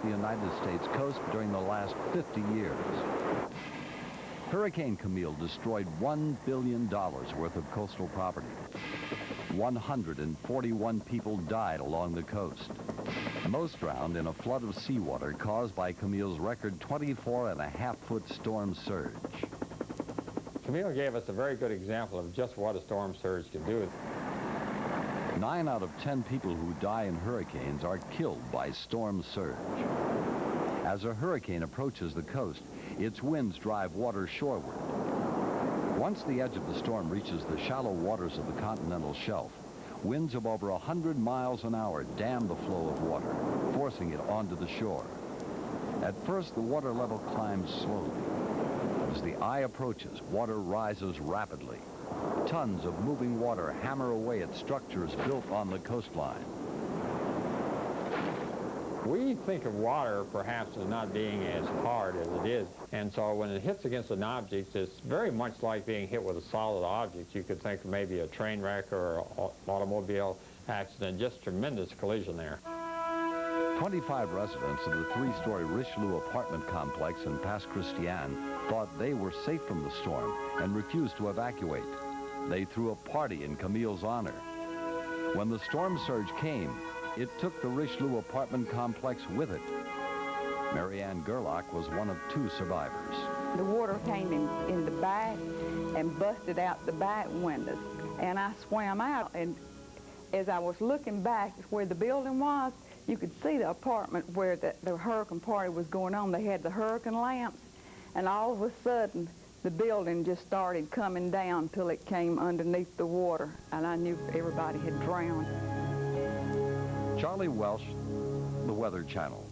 the United States coast during the last 50 years. Hurricane Camille destroyed $1 billion worth of coastal property. 141 people died along the coast. Most drowned in a flood of seawater caused by Camille's record 24.5-foot storm surge. Camille gave us a very good example of just what a storm surge can do. 9 out of 10 people who die in hurricanes are killed by storm surge. As a hurricane approaches the coast, its winds drive water shoreward. Once the edge of the storm reaches the shallow waters of the continental shelf, winds of over 100 miles an hour dam the flow of water, forcing it onto the shore. At first, the water level climbs slowly. As the eye approaches, water rises rapidly. Tons of moving water hammer away at structures built on the coastline. We think of water perhaps as not being as hard as it is, and so when it hits against an object, it's very much like being hit with a solid object. You could think of maybe a train wreck or an automobile accident, just tremendous collision there. 25 residents of the 3-story Richelieu apartment complex in Pass Christian thought they were safe from the storm and refused to evacuate. They threw a party in Camille's honor. When the storm surge came, it took the Richelieu apartment complex with it. Marianne Gerlach was one of 2 survivors. The water came in the back and busted out the back windows. And I swam out, and as I was looking back where the building was, you could see the apartment where the hurricane party was going on. They had the hurricane lamps, and all of a sudden, the building just started coming down till it came underneath the water, and I knew everybody had drowned. Charlie Welsh, the Weather Channel.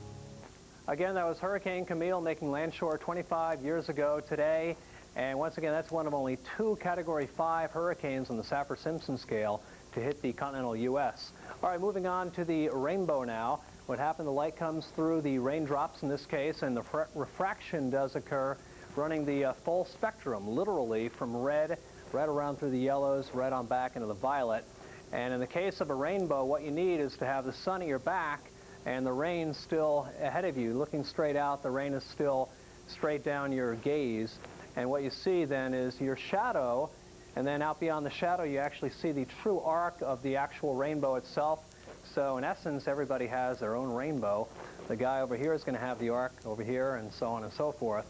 Again, that was Hurricane Camille making landshore 25 years ago today. And once again, that's one of only 2 Category 5 hurricanes on the Saffir-Simpson scale to hit the continental U.S. All right, moving on to the rainbow now. What happened, the light comes through the raindrops in this case, and the refraction does occur running the full spectrum, literally from red, right around through the yellows, right on back into the violet. And in the case of a rainbow, what you need is to have the sun at your back and the rain still ahead of you. Looking straight out, the rain is still straight down your gaze. And what you see then is your shadow, and then out beyond the shadow, you actually see the true arc of the actual rainbow itself. So in essence, everybody has their own rainbow. The guy over here is going to have the arc over here, and so on and so forth.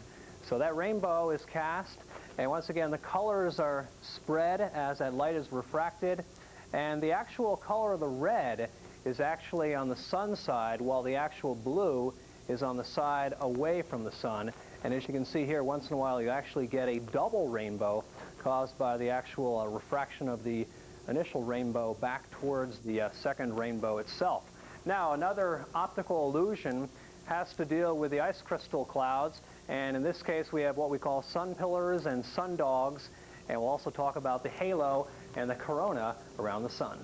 So that rainbow is cast, and once again, the colors are spread as that light is refracted. And the actual color of the red is actually on the sun side, while the actual blue is on the side away from the sun. And as you can see here, once in a while you actually get a double rainbow caused by the actual refraction of the initial rainbow back towards the second rainbow itself. Now, another optical illusion has to deal with the ice crystal clouds. And in this case, we have what we call sun pillars and sun dogs. And we'll also talk about the halo and the corona around the sun.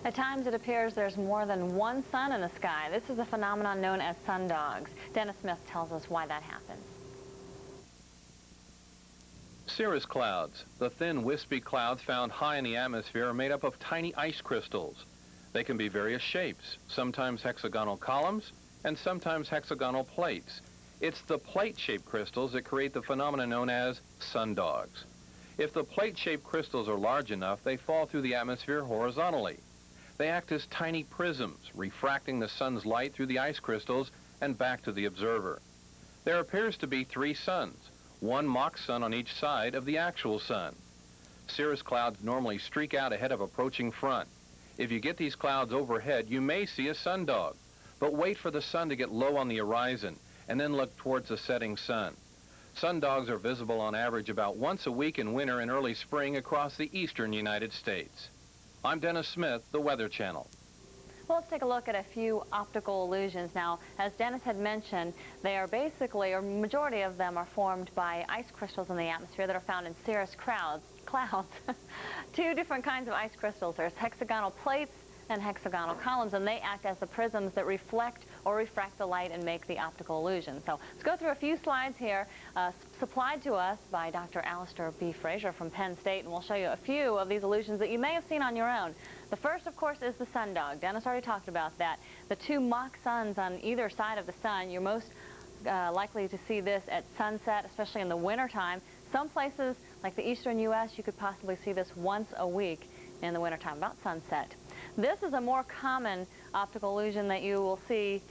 At times it appears there's more than one sun in the sky. This is a phenomenon known as sundogs. Dennis Smith tells us why that happens. Cirrus clouds, the thin, wispy clouds found high in the atmosphere, are made up of tiny ice crystals. They can be various shapes, sometimes hexagonal columns and sometimes hexagonal plates. It's the plate-shaped crystals that create the phenomenon known as sundogs. If the plate-shaped crystals are large enough, they fall through the atmosphere horizontally. They act as tiny prisms, refracting the sun's light through the ice crystals and back to the observer. There appears to be 3 suns, one mock sun on each side of the actual sun. Cirrus clouds normally streak out ahead of approaching front. If you get these clouds overhead, you may see a sundog, but wait for the sun to get low on the horizon and then look towards the setting sun. Sundogs are visible on average about once a week in winter and early spring across the eastern United States. I'm Dennis Smith, the Weather Channel. Well, let's take a look at a few optical illusions. Now, as Dennis had mentioned, they are basically, or majority of them are formed by ice crystals in the atmosphere that are found in cirrus clouds. 2 different kinds of ice crystals. There's hexagonal plates and hexagonal columns, and they act as the prisms that reflect or refract the light and make the optical illusion. So let's go through a few slides here. supplied to us by Dr. Alistair B. Fraser from Penn State, and we'll show you a few of these illusions that you may have seen on your own. The first, of course, is the sun dog. Dennis already talked about that. The two mock suns on either side of the sun. You're most likely to see this at sunset, especially in the wintertime. Some places, like the eastern U.S., you could possibly see this once a week in the wintertime, about sunset. This is a more common optical illusion that you will see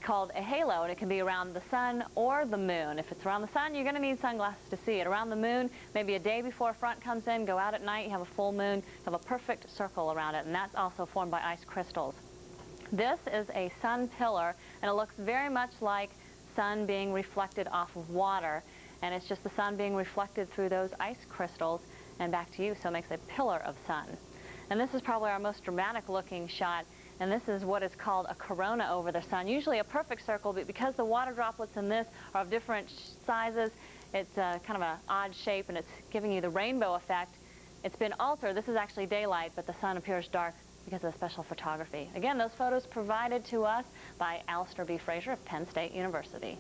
called a halo, and it can be around the sun or the moon. If it's around the sun, you're going to need sunglasses to see it. Around the moon, maybe a day before front comes in, go out at night, you have a full moon, you have a perfect circle around it, and that's also formed by ice crystals. This is a sun pillar, and it looks very much like sun being reflected off of water, and it's just the sun being reflected through those ice crystals and back to you, so it makes a pillar of sun. And this is probably our most dramatic looking shot, and this is what is called a corona over the sun. Usually a perfect circle, but because the water droplets in this are of different sizes, it's kind of an odd shape, and it's giving you the rainbow effect. It's been altered. This is actually daylight, but the sun appears dark because of the special photography. Again, those photos provided to us by Alistair B. Fraser of Penn State University.